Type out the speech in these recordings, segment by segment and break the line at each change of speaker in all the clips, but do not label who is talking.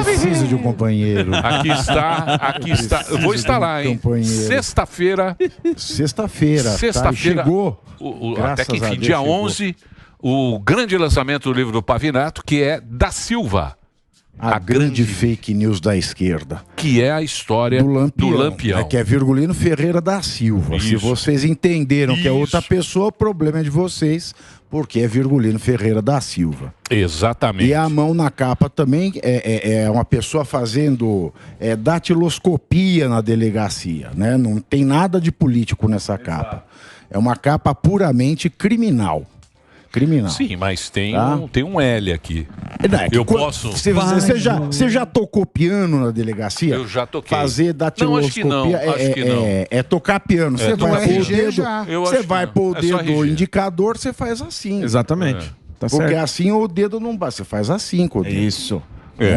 preciso de um companheiro.
Aqui está. Eu vou estar lá, hein? Sexta-feira.
Sexta-feira. Chegou.
Até que enfim, dia 11, o grande lançamento do livro do Pavinato, que é Da Silva.
A grande fake news da esquerda.
Que é a história do Lampião.
Que é Virgulino Ferreira da Silva.
Isso.
Se vocês entenderam que é outra pessoa, o problema é de vocês, porque é Virgulino Ferreira da Silva.
Exatamente.
E a mão na capa também é uma pessoa fazendo datiloscopia na delegacia, né? Não tem nada de político nessa capa. É uma capa puramente criminal.
Sim, mas tem,
Tá?
tem um L aqui.
Eu posso... Você já tocou piano na delegacia?
Eu já toquei.
Fazer datiloscopia
acho que não.
é tocar piano. Você vai pôr o dedo, você vai pôr o dedo
do
indicador, você faz assim.
Exatamente. Tá
Porque
certo.
assim o dedo não bate, você faz assim com o dedo.
Isso.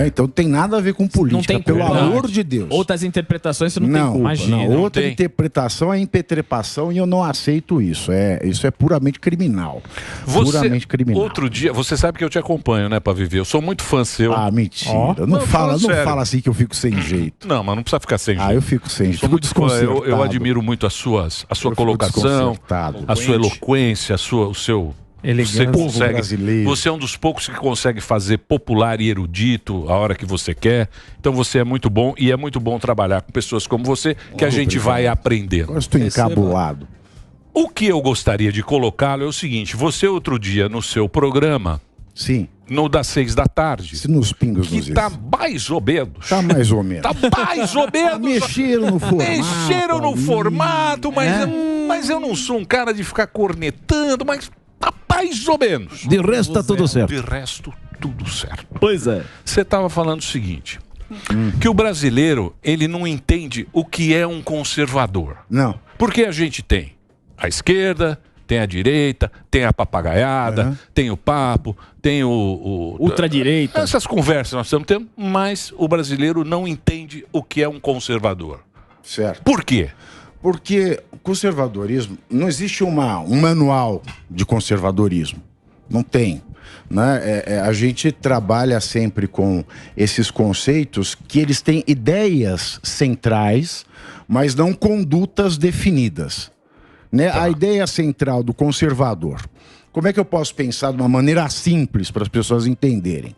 Então tem nada a ver com política,
Não tem
pelo
culpa.
amor de Deus.
Outras interpretações você não, tem culpa.
Imagina.
Não
Outra
tem.
interpretação é impetrepação e eu não aceito isso. Isso é puramente criminal. Puramente criminal.
Outro dia, você sabe que eu te acompanho, né, pra viver. Eu sou muito fã seu.
Ah, mentira. Não fala assim que eu fico sem jeito.
Não, mas não precisa ficar sem jeito.
Eu fico sem jeito.
Sou muito fã. Eu admiro muito a sua colocação, a sua eloquência, o seu... Você consegue, você é um dos poucos que consegue fazer popular e erudito a hora que você quer. Então você é muito bom e é muito bom trabalhar com pessoas como você que a gente vai aprendendo.
Agora estou encabulado.
O que eu gostaria de colocá-lo é o seguinte: você outro dia no seu programa,
sim,
no das 6 da tarde,
nos pingos
que tá mais ou menos.
Tá mais ou menos.
Tá mais ou menos.
Mexeram no formato.
Mexeram no formato, mas eu não sou um cara de ficar cornetando, mas tá mais ou menos.
De resto tá tudo certo.
De resto, tudo certo.
Pois é.
Você estava falando o seguinte, que o brasileiro, ele não entende o que é um conservador.
Não.
Porque a gente tem a esquerda, tem a direita, tem a papagaiada, tem o papo, tem o
ultradireita.
Essas conversas nós estamos tendo, mas o brasileiro não entende o que é um conservador.
Certo.
Por quê?
Porque o conservadorismo, não existe um manual de conservadorismo. Não tem. Né? A gente trabalha sempre com esses conceitos que eles têm ideias centrais, mas não condutas definidas. Né? A ideia central do conservador. Como é que eu posso pensar de uma maneira simples para as pessoas entenderem?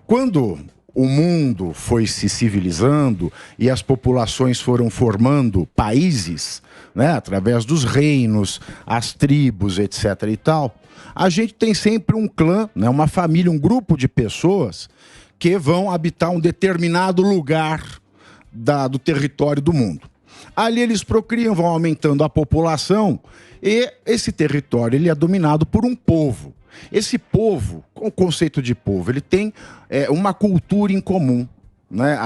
Quando o mundo foi se civilizando e as populações foram formando países, né, através dos reinos, as tribos, etc. e tal, a gente tem sempre um clã, né, uma família, um grupo de pessoas que vão habitar um determinado lugar do território do mundo. Ali eles procriam, vão aumentando a população e esse território ele é dominado por um povo. Esse povo, com o conceito de povo, ele tem uma cultura em comum, né?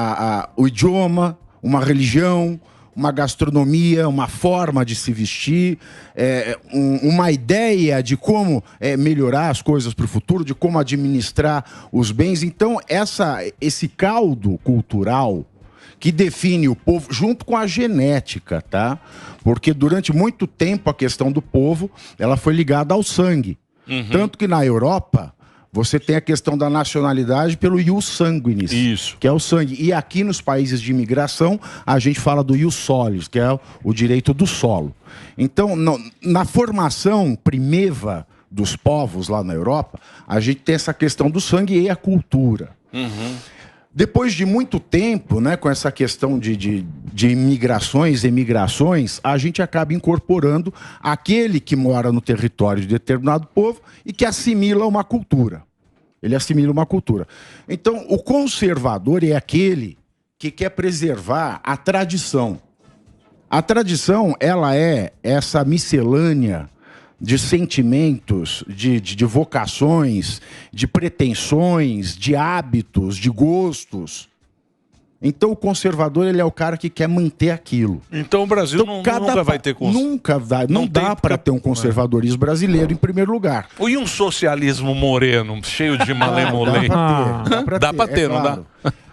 O idioma, uma religião, uma gastronomia, uma forma de se vestir, uma ideia de como melhorar as coisas para o futuro, de como administrar os bens. Então, esse caldo cultural que define o povo, junto com a genética, tá? Porque durante muito tempo a questão do povo ela foi ligada ao sangue. Tanto que na Europa, você tem a questão da nacionalidade pelo ius sanguinis, que é o sangue. E aqui nos países de imigração, a gente fala do ius solis, que é o direito do solo. Então, na formação primeva dos povos lá na Europa, a gente tem essa questão do sangue e a cultura. Depois de muito tempo, né, com essa questão de imigrações, emigrações, a gente acaba incorporando aquele que mora no território de determinado povo e que assimila uma cultura. Ele assimila uma cultura. Então, o conservador é aquele que quer preservar a tradição. A tradição, ela é essa miscelânea de sentimentos, de vocações, de pretensões, de hábitos, de gostos. Então o conservador ele é o cara que quer manter aquilo.
Então o Brasil nunca vai ter
não dá para ter um conservadorismo brasileiro em primeiro lugar.
E um socialismo moreno, cheio de malemolência? Dá para ter, não dá?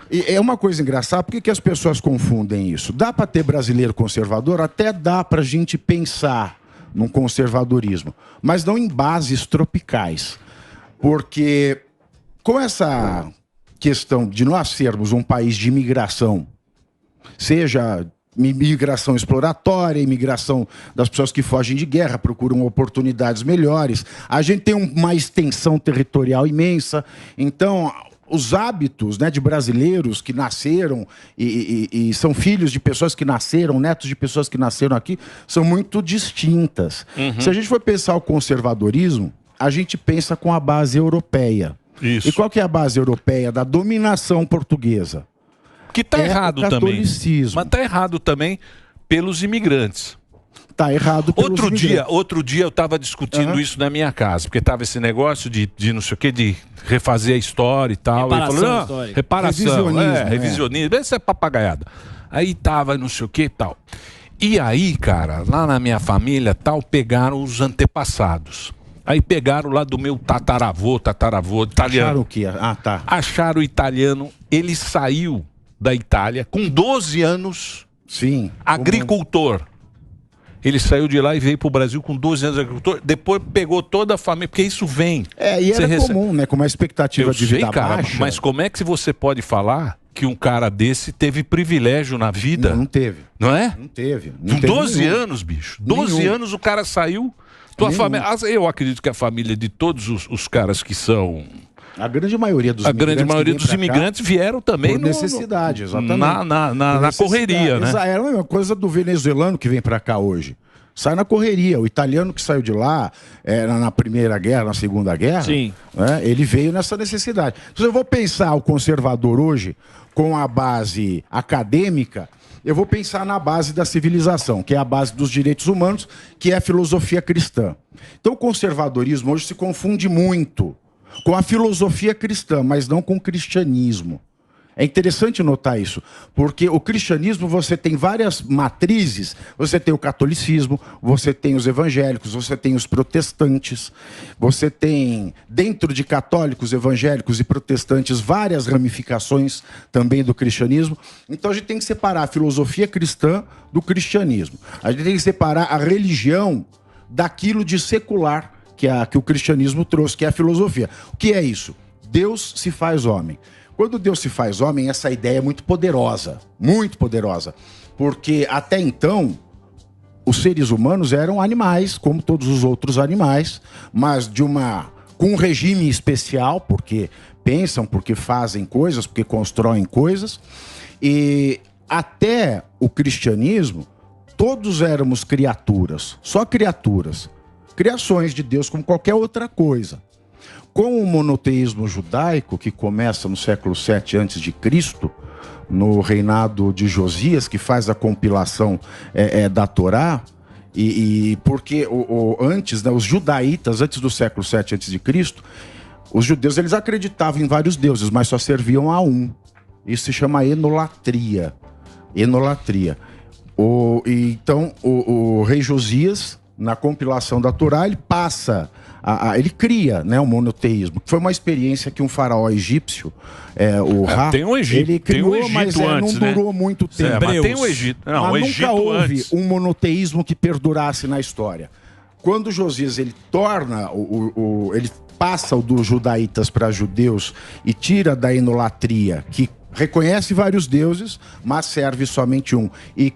E é uma coisa engraçada, por que as pessoas confundem isso? Dá para ter brasileiro conservador? Até dá para a gente pensar num conservadorismo, mas não em bases tropicais. Porque com essa questão de nós sermos um país de imigração, seja imigração exploratória, imigração das pessoas que fogem de guerra, procuram oportunidades melhores. A gente tem uma extensão territorial imensa, então os hábitos, né, de brasileiros que nasceram e são filhos de pessoas que nasceram, netos de pessoas que nasceram aqui, são muito distintas. Se a gente for pensar o conservadorismo, a gente pensa com a base europeia.
Isso.
E qual que é a base europeia da dominação portuguesa?
Que está errado também. Mas está errado também pelos imigrantes.
Está errado pelos imigrantes.
Outro dia eu estava discutindo isso na minha casa, porque estava esse negócio de não sei o que, de refazer a história e tal.
Reparação histórica.
Reparação, revisionismo, isso é papagaiada. Aí tava não sei o que e tal. E aí, cara, lá na minha família tal, pegaram os antepassados. Aí pegaram lá do meu tataravô italiano.
Acharam o quê? Ah, tá.
Acharam o italiano, ele saiu da Itália com 12 anos.
Sim.
Agricultor. Ele saiu de lá e veio para o Brasil com 12 anos de agricultor. Depois pegou toda a família, porque isso vem.
E era comum, né? Com uma expectativa de vida baixa.
Mas como é que você pode falar que um cara desse teve privilégio na vida?
Não teve.
Não é?
Não teve.
Com 12 anos, bicho. 12 anos o cara saiu. Tua família, eu acredito que a família de todos os caras que são...
A grande maioria dos
imigrantes vieram também
por necessidade, exatamente.
Na correria, né?
É a mesma coisa do venezuelano que vem para cá hoje. Sai na correria. O italiano que saiu de lá na Primeira Guerra, na Segunda Guerra,
sim,
né, ele veio nessa necessidade. Se eu vou pensar o conservador hoje com a base acadêmica, eu vou pensar na base da civilização, que é a base dos direitos humanos, que é a filosofia cristã. Então o conservadorismo hoje se confunde muito com a filosofia cristã, mas não com o cristianismo. É interessante notar isso, porque o cristianismo você tem várias matrizes, você tem o catolicismo, você tem os evangélicos, você tem os protestantes, você tem, dentro de católicos, evangélicos e protestantes, várias ramificações também do cristianismo. Então a gente tem que separar a filosofia cristã do cristianismo. A gente tem que separar a religião daquilo de secular que o cristianismo trouxe, que é a filosofia. O que é isso? Deus se faz homem. Quando Deus se faz homem, essa ideia é muito poderosa, porque até então os seres humanos eram animais, como todos os outros animais, mas com um regime especial, porque pensam, porque fazem coisas, porque constroem coisas, e até o cristianismo, todos éramos criaturas, só criaturas. Criações de Deus como qualquer outra coisa. Com o monoteísmo judaico, que começa no século 7 a.C., no reinado de Josias, que faz a compilação da Torá, porque antes, né, os judaítas, antes do século 7 a.C., os judeus eles acreditavam em vários deuses, mas só serviam a um. Isso se chama enolatria. Então, o rei Josias, na compilação da Torá, ele passa, ele cria, né, o monoteísmo, que foi uma experiência que um faraó egípcio, o Ra, ele criou, mas não durou muito tempo.
Mas tem o Egito. Não,
mas
o
nunca
Egito
houve
antes.
um monoteísmo que perdurasse na história. Quando Josias ele torna, ele passa o dos judaítas para judeus e tira da enolatria, que reconhece vários deuses, mas serve somente um, e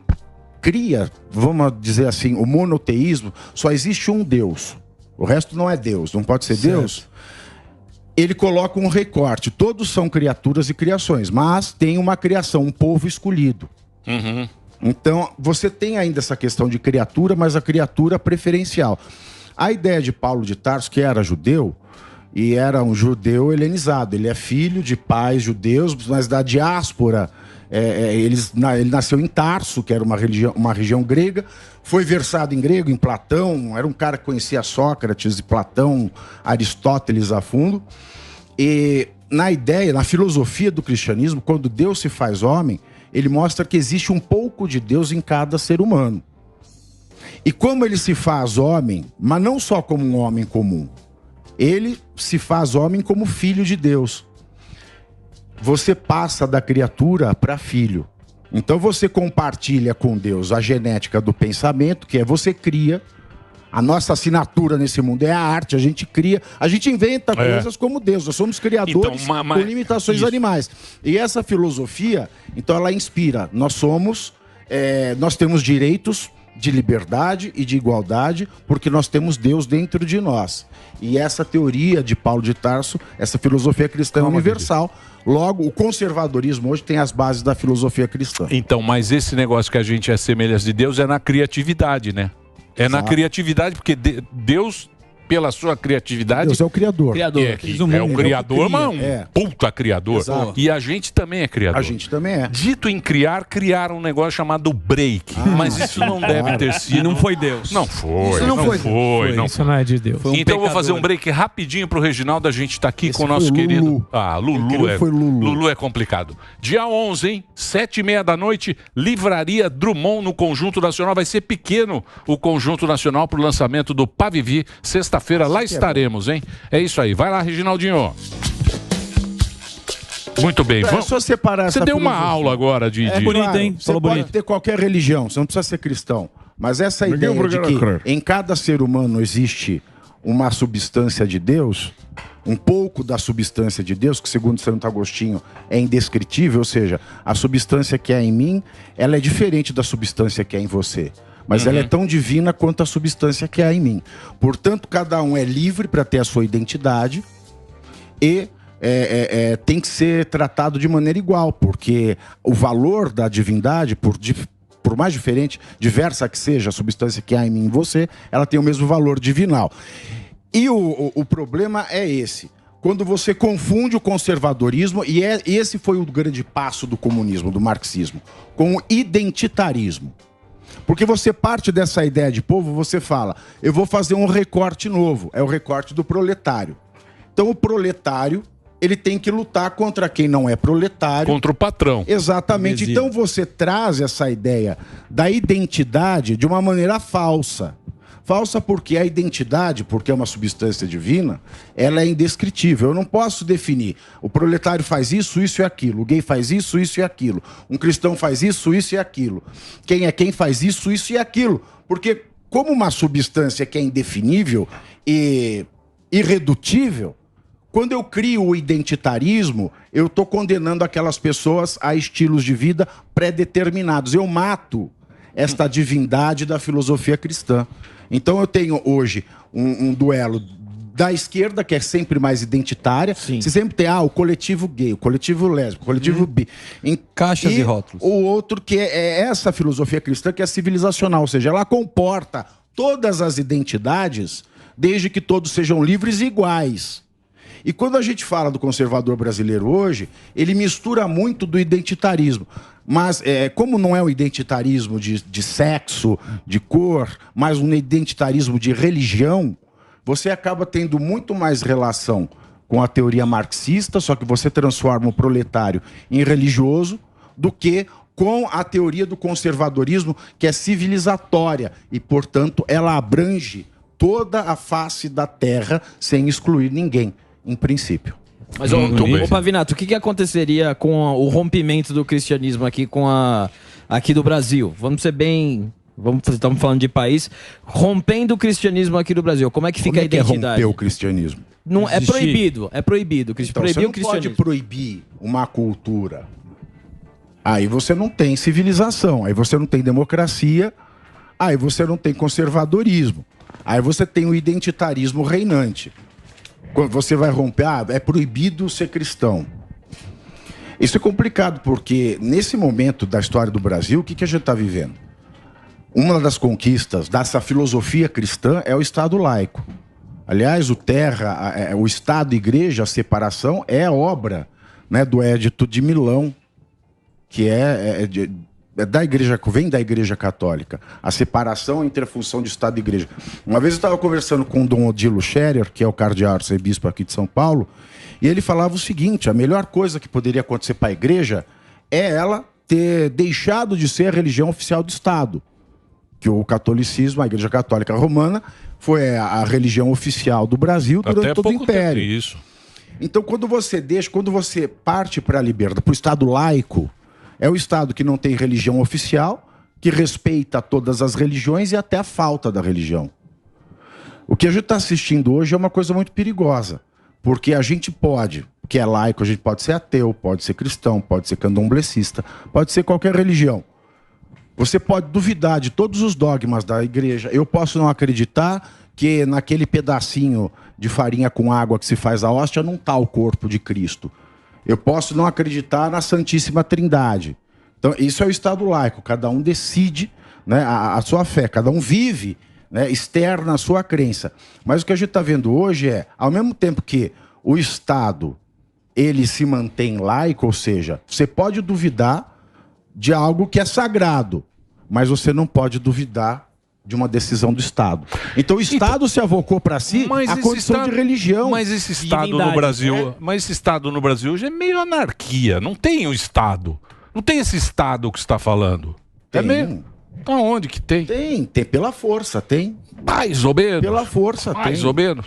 cria, vamos dizer assim, o monoteísmo, só existe um Deus. O resto não é Deus, não pode ser certo. Deus. Ele coloca um recorte. Todos são criaturas e criações, mas tem uma criação, um povo escolhido.
Uhum.
Então, você tem ainda essa questão de criatura, mas a criatura preferencial. A ideia de Paulo de Tarso, que era judeu, e era um judeu helenizado. Ele é filho de pais judeus, mas da diáspora. Ele nasceu em Tarso, que era uma região grega, foi versado em grego, em Platão, era um cara que conhecia Sócrates e Platão, Aristóteles a fundo. E na filosofia do cristianismo, quando Deus se faz homem, ele mostra que existe um pouco de Deus em cada ser humano. E como ele se faz homem, mas não só como um homem comum, ele se faz homem como filho de Deus. Você passa da criatura para filho. Então você compartilha com Deus a genética do pensamento, que é você cria, A nossa assinatura nesse mundo é a arte, a gente cria, a gente inventa coisas como Deus. Nós somos criadores com limitações animais. E essa filosofia, então, ela inspira. Nós temos direitos de liberdade e de igualdade, porque nós temos Deus dentro de nós. E essa teoria de Paulo de Tarso, essa filosofia cristã universal, logo, o conservadorismo hoje tem as bases da filosofia cristã.
Então, mas esse negócio que a gente é semelhança de Deus é na criatividade, né? É na criatividade, porque Deus, pela sua criatividade...
Deus é o criador.
É o criador, mas um puta criador. Exato. E a gente também é criador.
A gente também é.
Dito em criaram um negócio chamado break. Mas isso não deve ter sido...
E não foi Deus.
Não foi. Isso não foi.
Isso não é de Deus.
Então eu vou fazer um break rapidinho pro Reginaldo. A gente tá aqui com o nosso querido... Lulu é complicado. Dia 11, hein? 7h30 da noite, Livraria Drummond no Conjunto Nacional. Vai ser pequeno o Conjunto Nacional pro lançamento do Pavivi, sexta-feira, lá estaremos, hein? É isso aí. Vai lá, Reginaldinho. Muito bem.
É só separar essa
Você deu uma aula agora de...
bonito, hein? Você pode ter qualquer religião, você não precisa ser cristão. Mas essa ideia de que em cada ser humano existe uma substância de Deus, um pouco da substância de Deus, que segundo Santo Agostinho é indescritível, ou seja, a substância que é em mim, ela é diferente da substância que é em você. Mas ela é tão divina quanto a substância que há em mim. Portanto, cada um é livre para ter a sua identidade e tem que ser tratado de maneira igual, porque o valor da divindade, por mais diversa que seja a substância que há em mim e em você, ela tem o mesmo valor divinal. E o problema é esse. Quando você confunde o conservadorismo, e esse foi o grande passo do comunismo, do marxismo, com o identitarismo. Porque você parte dessa ideia de povo, você fala, eu vou fazer um recorte novo, é o recorte do proletário. Então o proletário, ele tem que lutar contra quem não é proletário.
Contra o patrão.
Exatamente. Então você traz essa ideia da identidade de uma maneira falsa. Falsa porque a identidade, porque é uma substância divina, ela é indescritível. Eu não posso definir. O proletário faz isso, isso e aquilo. O gay faz isso, isso e aquilo. Um cristão faz isso, isso e aquilo. Quem faz isso, isso e aquilo. Porque como uma substância que é indefinível e irredutível, quando eu crio o identitarismo, eu estou condenando aquelas pessoas a estilos de vida pré-determinados. Eu mato esta divindade da filosofia cristã. Então eu tenho hoje um duelo da esquerda, que é sempre mais identitária. Sim. Você sempre tem o coletivo gay, o coletivo lésbico, o coletivo bi.
Caixas e rótulos.
O outro que é essa filosofia cristã, que é civilizacional, ou seja, ela comporta todas as identidades, desde que todos sejam livres e iguais. E quando a gente fala do conservador brasileiro hoje, ele mistura muito do identitarismo. Mas como não é um identitarismo de sexo, de cor, mas um identitarismo de religião, você acaba tendo muito mais relação com a teoria marxista, só que você transforma o proletário em religioso, do que com a teoria do conservadorismo, que é civilizatória e, portanto, ela abrange toda a face da terra sem excluir ninguém, em princípio.
Mas, Pavinato, o que aconteceria com o rompimento do cristianismo aqui do Brasil? Vamos ser bem... Estamos falando de país. Rompendo o cristianismo aqui do Brasil, como é que fica a identidade?
Romper o cristianismo?
Não, é proibido. É proibido.
Então, você não pode proibir uma cultura. Aí você não tem civilização, aí você não tem democracia, aí você não tem conservadorismo, aí você tem o identitarismo reinante. Quando você vai romper, é proibido ser cristão. Isso é complicado, porque nesse momento da história do Brasil, o que a gente está vivendo? Uma das conquistas dessa filosofia cristã é o Estado laico. Aliás, o Estado e Igreja, a separação, é obra, né, do Édito de Milão, que vem da Igreja Católica. A separação entre a função de Estado e Igreja. Uma vez eu estava conversando com o Dom Odilo Scherer, que é o cardeal arcebispo aqui de São Paulo, e ele falava o seguinte: a melhor coisa que poderia acontecer para a Igreja é ela ter deixado de ser a religião oficial do Estado. Que o catolicismo, a Igreja Católica Romana, foi a religião oficial do Brasil durante todo o Império.
Isso.
Então, quando você parte para a liberdade, para o Estado laico, é o Estado que não tem religião oficial, que respeita todas as religiões e até a falta da religião. O que a gente está assistindo hoje é uma coisa muito perigosa, porque a gente pode, que é laico, a gente pode ser ateu, pode ser cristão, pode ser candomblessista, pode ser qualquer religião. Você pode duvidar de todos os dogmas da igreja. Eu posso não acreditar que naquele pedacinho de farinha com água que se faz a hóstia não está o corpo de Cristo. Eu posso não acreditar na Santíssima Trindade. Então, isso é o Estado laico. Cada um decide, né, a sua fé, cada um vive, né, externa a sua crença. Mas o que a gente está vendo hoje é, ao mesmo tempo que o Estado ele se mantém laico, ou seja, você pode duvidar de algo que é sagrado, mas você não pode duvidar de uma decisão do Estado. Então o Estado se avocou para si a condição de religião.
Mas esse Estado no Brasil, mas esse Estado no Brasil hoje é meio anarquia. Não tem o Estado. Não tem esse Estado que você está falando.
Tem.
É mesmo? Aonde que tem?
Tem pela força, tem.
Mais ou menos.
Pela força, tem.
Mais ou menos.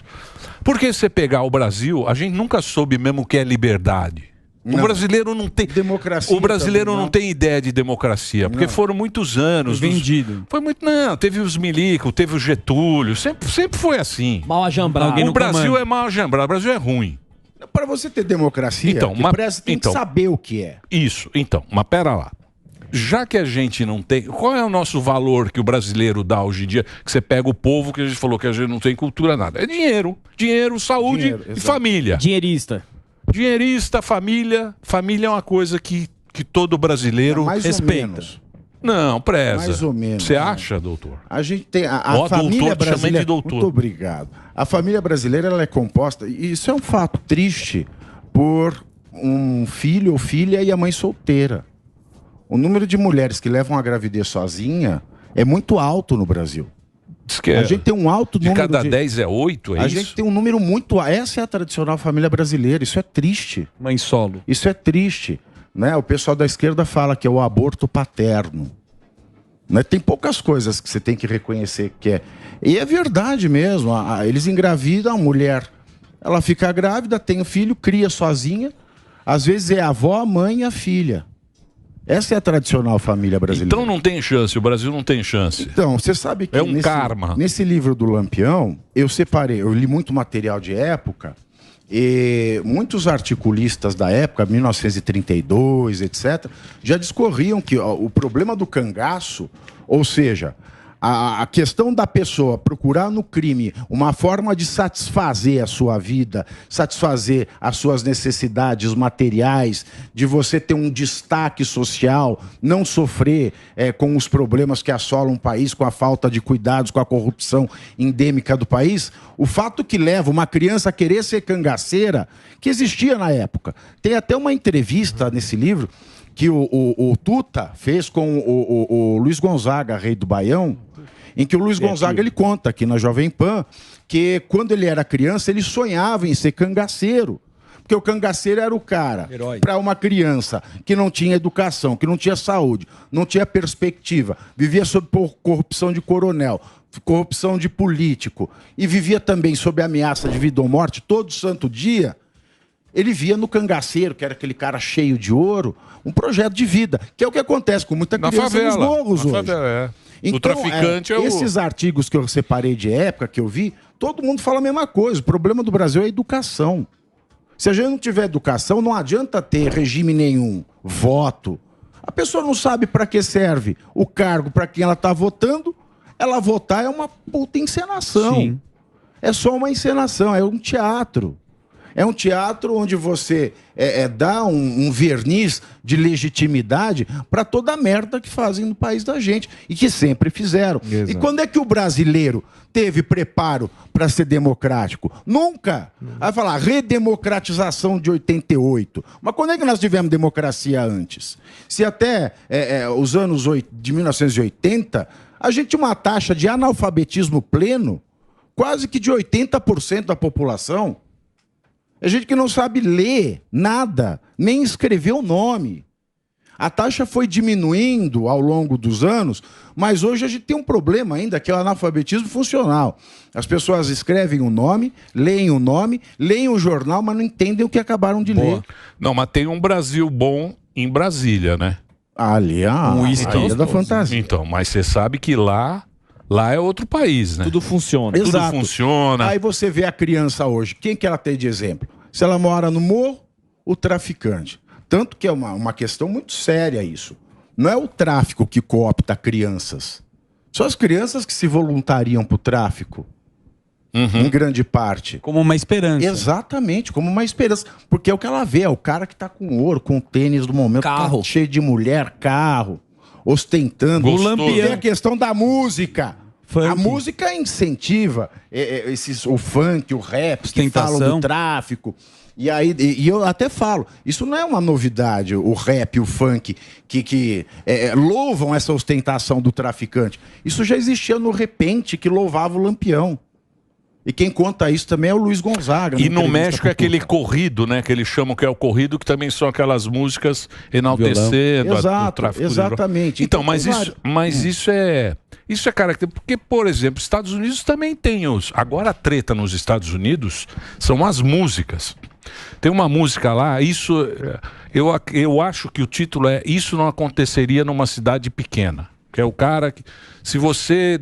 Porque se você pegar o Brasil, a gente nunca soube mesmo o que é liberdade. Não. O brasileiro não tem
democracia.
O brasileiro não tem ideia de democracia, porque foram muitos anos.
Vendido.
Foi muito. Não, teve os Milico, teve o Getúlio, sempre foi assim.
Mal ajambrado.
O Brasil é mal ajambrado, o Brasil é ruim.
Para você ter democracia,
então,
tem que saber o que é.
Isso, então, mas pera lá. Já que a gente não tem... Qual é o nosso valor que o brasileiro dá hoje em dia? Que você pega o povo, que a gente falou que a gente não tem cultura, nada. É dinheiro. Dinheiro, saúde e família.
Dinheirista.
Dinheirista, família. Família é uma coisa que todo brasileiro respeita. Não, preza.
Mais ou menos.
Você acha, doutor?
A gente tem... A família brasileira...
de doutor.
Muito obrigado. A família brasileira ela é composta... E isso é um fato triste por um filho ou filha e a mãe solteira. O número de mulheres que levam a gravidez sozinha é muito alto no Brasil. A gente tem um alto número
de... cada 10 é 8, é isso?
A gente tem um número muito... Essa é a tradicional família brasileira. Isso é triste.
Mãe solo.
Isso é triste. Né? O pessoal da esquerda fala que é o aborto paterno. Né? Tem poucas coisas que você tem que reconhecer que é. E é verdade mesmo. Eles engravidam, a mulher ela fica grávida, tem o filho, cria sozinha. Às vezes é a avó, a mãe e a filha. Essa é a tradicional família brasileira.
Então não tem chance, o Brasil não tem chance.
Então, você sabe que...
É um karma.
Nesse livro do Lampião, eu li muito material de época, e muitos articulistas da época, 1932, etc., já discorriam que o problema do cangaço, ou seja... A questão da pessoa procurar no crime uma forma de satisfazer a sua vida, satisfazer as suas necessidades materiais, de você ter um destaque social, não sofrer com os problemas que assolam o país, com a falta de cuidados, com a corrupção endêmica do país, o fato que leva uma criança a querer ser cangaceira, que existia na época. Tem até uma entrevista nesse livro que o Tuta fez com o Luiz Gonzaga, rei do Baião, em que o Luiz Gonzaga ele conta aqui na Jovem Pan que quando ele era criança ele sonhava em ser cangaceiro. Porque o cangaceiro era o cara, para uma criança que não tinha educação, que não tinha saúde, não tinha perspectiva, vivia sob corrupção de coronel, corrupção de político, e vivia também sob ameaça de vida ou morte todo santo dia. Ele via no cangaceiro, que era aquele cara cheio de ouro, um projeto de vida, que é o que acontece com muita criança nos morros hoje. Então,
o traficante
esses artigos que eu separei de época, que eu vi, todo mundo fala a mesma coisa. O problema do Brasil é a educação. Se a gente não tiver educação, não adianta ter regime nenhum, voto. A pessoa não sabe para que serve o cargo, para quem ela está votando. Ela votar é uma puta encenação. Sim. É só uma encenação, é um teatro. É um teatro onde você dá um verniz de legitimidade para toda a merda que fazem no país da gente e que sempre fizeram. Exato. E quando é que o brasileiro teve preparo para ser democrático? Nunca. Vai falar redemocratização de 88. Mas quando é que nós tivemos democracia antes? Se até os anos de 1980 a gente tinha uma taxa de analfabetismo pleno quase que de 80% da população. É gente que não sabe ler nada, nem escrever o nome. A taxa foi diminuindo ao longo dos anos, mas hoje a gente tem um problema ainda, que é o analfabetismo funcional. As pessoas escrevem o nome, leem o jornal, mas não entendem o que acabaram de ler.
Não, mas tem um Brasil bom em Brasília, né?
Ali é a Ilha da Fantasia.
Então, mas você sabe que lá Lá é outro país, né?
Tudo funciona.
Exato.
Tudo funciona.
Aí você vê a criança hoje, quem que ela tem de exemplo? Se ela mora no morro, o traficante. Tanto que é uma questão muito séria isso. Não é o tráfico que coopta crianças. São as crianças que se voluntariam para o tráfico. Em grande parte.
Como uma esperança.
Exatamente, como uma esperança. Porque é o que ela vê, é o cara que tá com ouro, com tênis do momento,
carro.
Tá cheio de mulher, carro, ostentando.
Gostoso.
O lampião. Tem a questão da música.
Funk.
A música incentiva o funk, o rap, que falam do tráfico. E aí, eu até falo, isso não é uma novidade, o rap, o funk, que louvam essa ostentação do traficante. Isso já existia no Repente, que louvava o lampião. E quem conta isso também é o Luiz Gonzaga.
E no México é aquele corrido, né? Que eles chamam que é o corrido, que também são aquelas músicas enaltecendo o tráfico.
Exatamente.
Então, mas isso é característico. Porque, por exemplo, Estados Unidos também tem os... Agora a treta nos Estados Unidos são as músicas. Tem uma música lá, isso... Eu acho que o título é Isso Não Aconteceria Numa Cidade Pequena. Que é o cara que... Se você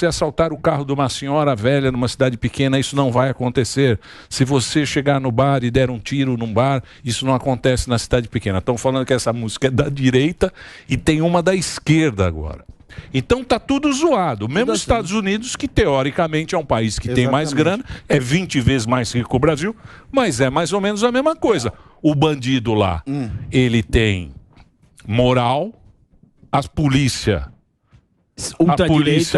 assaltar o carro de uma senhora velha numa cidade pequena, isso não vai acontecer. Se você chegar no bar e der um tiro num bar, isso não acontece na cidade pequena. Estão falando que essa música é da direita e tem uma da esquerda agora. Então tá tudo zoado. Mesmo os Estados Unidos, que teoricamente é um país que tem mais grana, é 20 vezes mais rico que o Brasil, mas é mais ou menos a mesma coisa. O bandido lá, ele tem moral, a polícia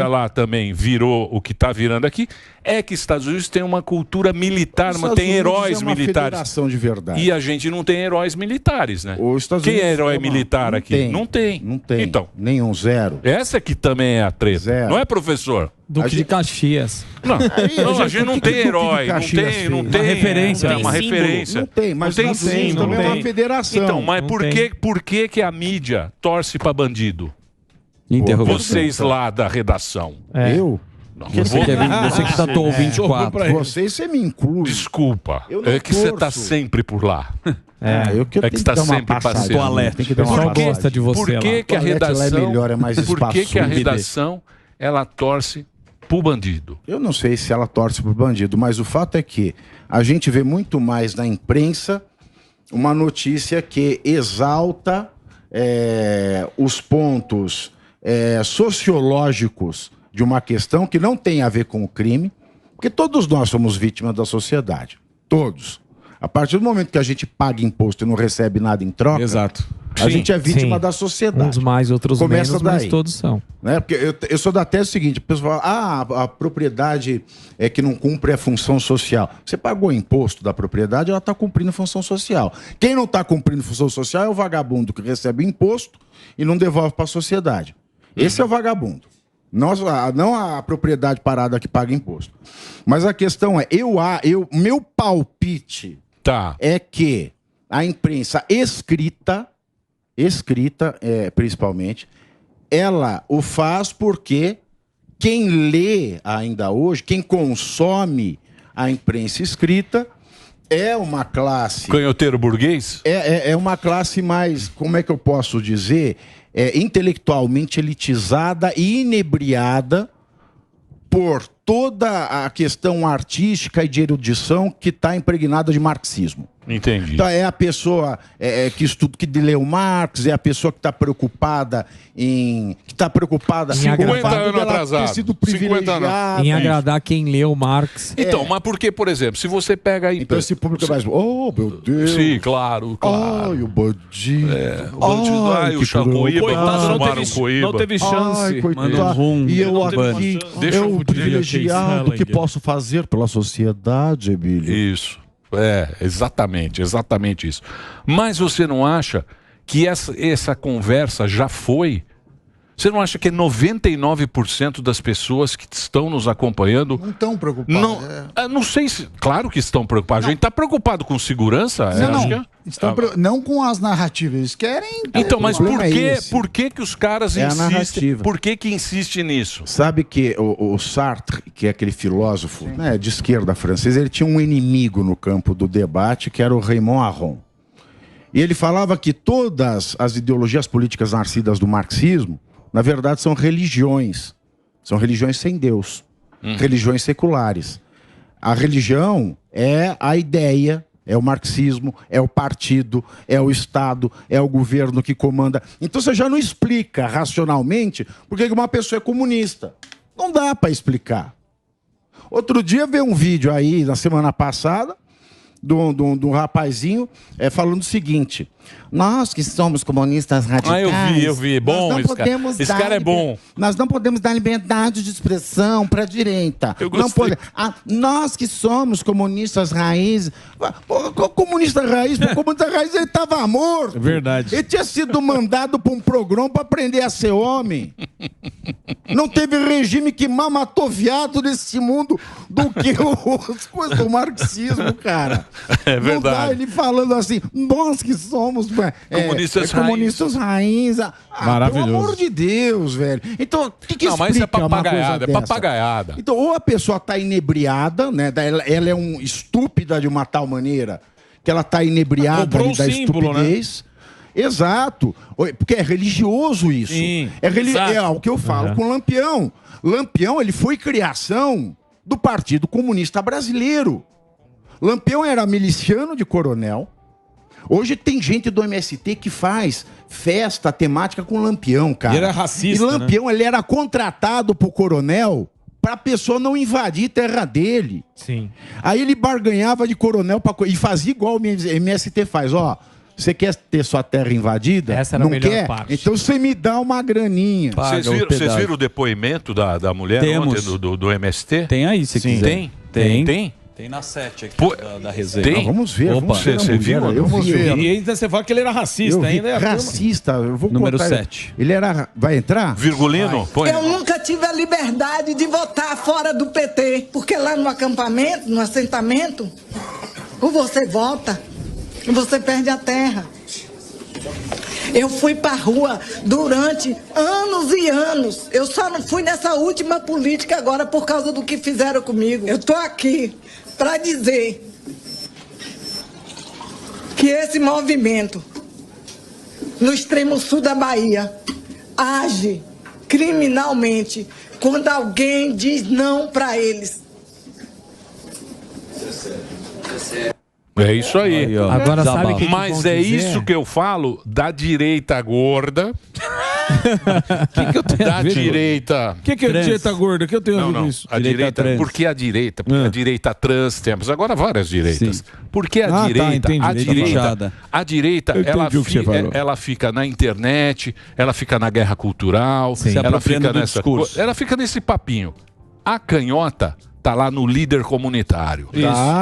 lá também virou o que está virando aqui. É que Estados Unidos tem uma cultura militar, mas tem heróis militares.
Federação de verdade.
E a gente não tem heróis militares, né? Quem é herói militar aqui? Não tem.
Não tem.
Então,
nenhum, zero.
Essa que também é a treta.
Zero.
Não é, professor?
Duque de Caxias.
Não, a gente não tem herói. Não tem
uma referência.
É uma referência.
Não tem, mas
não tem sim.
Também é uma federação.
Então, mas por que a mídia torce para bandido? Vocês lá da redação.
Eu?
Você que tatuou 24.
Você me inclui.
Desculpa. É que você está sempre por lá.
Eu que
está sempre passeando.
O pessoal gosta de você.
Por que a redação
é melhor, é mais
por que a redação ela torce pro bandido?
Eu não sei se ela torce pro bandido, mas o fato é que a gente vê muito mais na imprensa uma notícia que exalta os pontos sociológicos de uma questão que não tem a ver com o crime, porque todos nós somos vítimas da sociedade. Todos. A partir do momento que a gente paga imposto e não recebe nada em troca, a gente é vítima da sociedade.
Uns mais, outros menos, mas todos são.
Né? Porque eu sou da tese seguinte, o pessoal fala, a propriedade é que não cumpre a função social. Você pagou imposto da propriedade, ela está cumprindo a função social. Quem não está cumprindo a função social é o vagabundo que recebe imposto e não devolve para a sociedade. Esse é o vagabundo. Não a propriedade parada que paga imposto. Mas a questão é, meu palpite é que a imprensa escrita principalmente, ela o faz porque quem lê ainda hoje, quem consome a imprensa escrita, é uma classe...
Canhoteiro burguês?
É uma classe mais, como é que eu posso dizer... intelectualmente elitizada e inebriada por toda a questão artística e de erudição que está impregnada de marxismo.
Entendi.
Então é a pessoa que estuda, que leu Marx, é a pessoa que está preocupada em... Que está preocupada...
50 anos atrasado.
Sido privilegiado.
Em agradar quem leu Marx.
Então, mas por que, por exemplo, se você pega aí...
Então esse público é mais... Oh, meu Deus.
Sim, claro.
Ai, o bandido.
O bandido. Ai, o Chacoíba.
Coitado, não teve chance.
Ai, coitado. E eu aqui, eu privilegiado, que posso fazer pela sociedade, Emílio?
Isso. Exatamente isso. Mas você não acha que essa conversa já foi? Você não acha que 99% das pessoas que estão nos acompanhando...
Não estão preocupadas.
Não sei se... Claro que estão preocupados. A gente está preocupado com segurança?
Não com as narrativas. Eles querem...
Então, mas por que os caras insistem? Por que insiste nisso?
Sabe que o Sartre, que é aquele filósofo de esquerda francês, ele tinha um inimigo no campo do debate, que era o Raymond Aron. E ele falava que todas as ideologias políticas nascidas do marxismo, na verdade, são religiões São religiões sem Deus. Religiões seculares. A religião é a ideia, é o marxismo, é o partido, é o Estado, é o governo que comanda. Então você já não explica racionalmente por que uma pessoa é comunista. Não dá para explicar. Outro dia veio um vídeo aí, na semana passada, de um rapazinho falando o seguinte: nós que somos comunistas radicais...
eu vi. Bom esse cara é bom.
Nós não podemos dar liberdade de expressão para a direita. Nós que somos comunistas raiz... Comunista raiz, ele estava morto.
É verdade.
Ele tinha sido mandado para um programa para aprender a ser homem. Não teve regime que mais matou viado nesse mundo do que as coisas do marxismo, cara.
É verdade.
Não dá ele falando assim, nós que somos comunistas raiz.
Maravilhoso.
Pelo amor de Deus, velho. Então, o que
não, mas isso é papagaiada, papagaiada.
Então, ou a pessoa tá inebriada, né? Ela é estúpida de uma tal maneira que ela tá inebriada da estupidez. Né? Exato. Porque é religioso isso.
Sim,
é o que eu falo com Lampião. Lampião, ele foi criação do Partido Comunista Brasileiro. Lampião era miliciano de coronel. Hoje tem gente do MST que faz festa temática com Lampião, cara.
E era racista,
e Lampião, ele era contratado pro coronel pra pessoa não invadir terra dele.
Sim.
Aí ele barganhava de coronel e fazia igual o MST faz, ó. Você quer ter sua terra invadida?
Essa era
não
a melhor
quer?
parte.
Então você me dá uma graninha.
Vocês viram o depoimento da mulher ontem do MST?
Tem aí, se quiser.
Tem?
Tem na 7 aqui da resenha.
Tem?
Vamos ver.
Opa, você viu?
Eu vi.
E ainda você fala que ele era racista ainda.
Racista. Eu vou
Número
contar.
7.
Ele era... Vai entrar?
Virgulino? Põe.
Eu nunca tive a liberdade de votar fora do PT, porque lá no acampamento, no assentamento, ou você vota, ou você perde a terra. Eu fui pra rua durante anos e anos. Eu só não fui nessa última política agora por causa do que fizeram comigo. Eu tô aqui para dizer que esse movimento no extremo sul da Bahia age criminalmente quando alguém diz não para eles.
É isso aí.
Agora sabe que
mas é isso que eu falo da direita gorda.
que eu tenho
da direita.
O que é direita gorda? Que eu tenho a ver com isso?
A direita trans. Porque a direita, a direita trans temos agora várias direitas.
Sim.
Porque a direita, a direita, ela fica na internet, ela fica na guerra cultural, ela fica ela fica nesse papinho. A canhota tá lá no líder comunitário.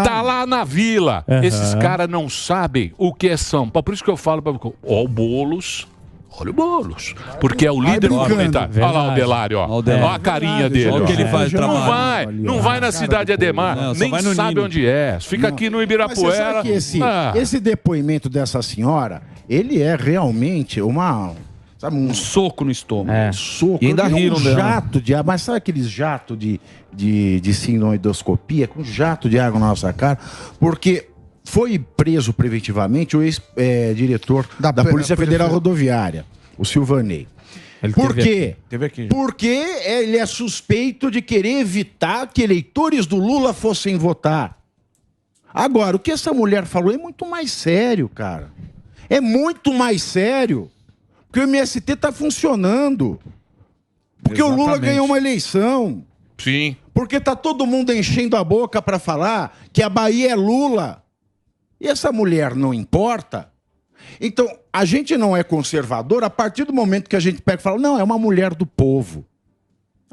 Tá lá na vila. Esses caras não sabem o que é São Paulo. Por isso que eu falo para o Boulos. Olha o Boulos. Porque é o líder comunitário. Olha lá o Delário, ó. Olha a carinha dele.
Olha o que ele faz
não vai na cidade Ademar. Nem sabe onde é. Fica aqui no Ibirapuera.
Mas você sabe que esse depoimento dessa senhora, ele é realmente sabe, um soco no estômago. Um soco.
E ainda riram
dela. Jato de água. Mas sabe aqueles jatos de sinusoidoscopia com jato de água na nossa cara? Porque foi preso preventivamente o ex-diretor da Polícia Federal Rodoviária, o Silvanei. Por quê? Porque ele é suspeito de querer evitar que eleitores do Lula fossem votar. Agora, o que essa mulher falou é muito mais sério, cara. É muito mais sério. Porque o MST está funcionando. Porque o Lula ganhou uma eleição.
Sim.
Porque está todo mundo enchendo a boca para falar que a Bahia é Lula. E essa mulher não importa. Então, a gente não é conservador a partir do momento que a gente pega e fala, não, é uma mulher do povo.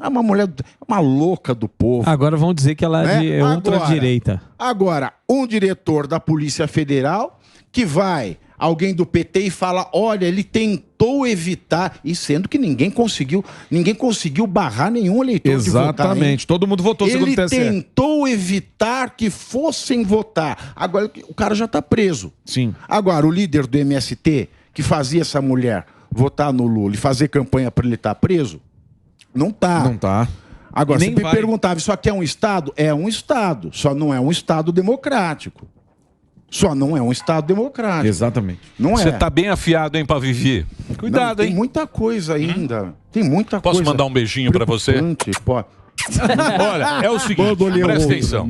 É uma mulher, uma louca do povo.
Agora vão dizer que ela é ultradireita.
Agora, um diretor da Polícia Federal que vai... Alguém do PT e fala, olha, ele tentou evitar, e sendo que ninguém conseguiu barrar nenhum eleitor de votar.
Exatamente, todo mundo votou segundo o TSE.
Ele tentou evitar que fossem votar. Agora, o cara já está preso.
Sim.
Agora, o líder do MST, que fazia essa mulher votar no Lula e fazer campanha para ele estar preso, não está.
Não está.
Agora, você me perguntava, isso aqui é um Estado? É um Estado, só não é um Estado democrático. Só não é um Estado democrático.
Exatamente.
Não é.
Você tá bem afiado, hein, para viver. Cuidado,
hein? Tem muita coisa ainda. Tem muita
Posso
coisa.
mandar um beijinho pra você?
Pode.
Olha, é o seguinte, presta atenção.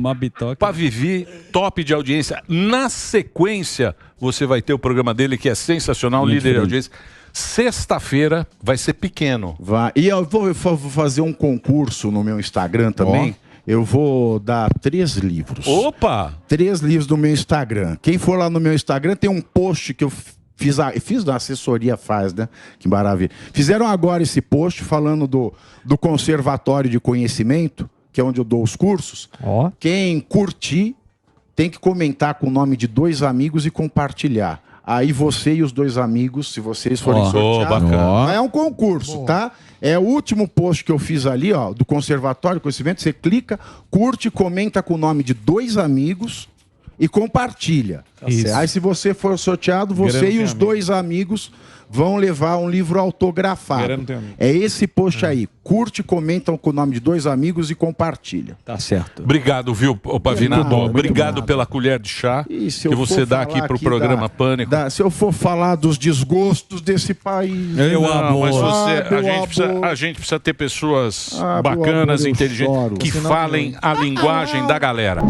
Pra Vivi, top de audiência. Na sequência, você vai ter o programa dele, que é sensacional, líder de audiência. Sexta-feira vai ser pequeno.
Vai. E eu vou fazer um concurso no meu Instagram também. Eu vou dar 3 livros.
Opa!
3 livros do meu Instagram. Quem for lá no meu Instagram, tem um post que eu fiz da assessoria, né? Que maravilha. Fizeram agora esse post falando do Conservatório de Conhecimento, que é onde eu dou os cursos. Quem curtir tem que comentar com o nome de 2 amigos e compartilhar. Aí você e os 2 amigos, se vocês forem sorteados, é um concurso, tá? É o último post que eu fiz ali, ó, do Conservatório de Conhecimento. Você clica, curte, comenta com o nome de 2 amigos e compartilha. Aí se você for sorteado, você e os 2 amigos vão levar um livro autografado. É esse post aí. Curte, comentam com o nome de 2 amigos e compartilha.
Tá certo.
Obrigado, viu, Pavinato? Obrigado pela colher de chá que você dá aqui pro programa Pânico.
Se eu for falar dos desgostos desse país...
Mas a gente precisa ter pessoas bacanas, inteligentes, que falem a linguagem da galera.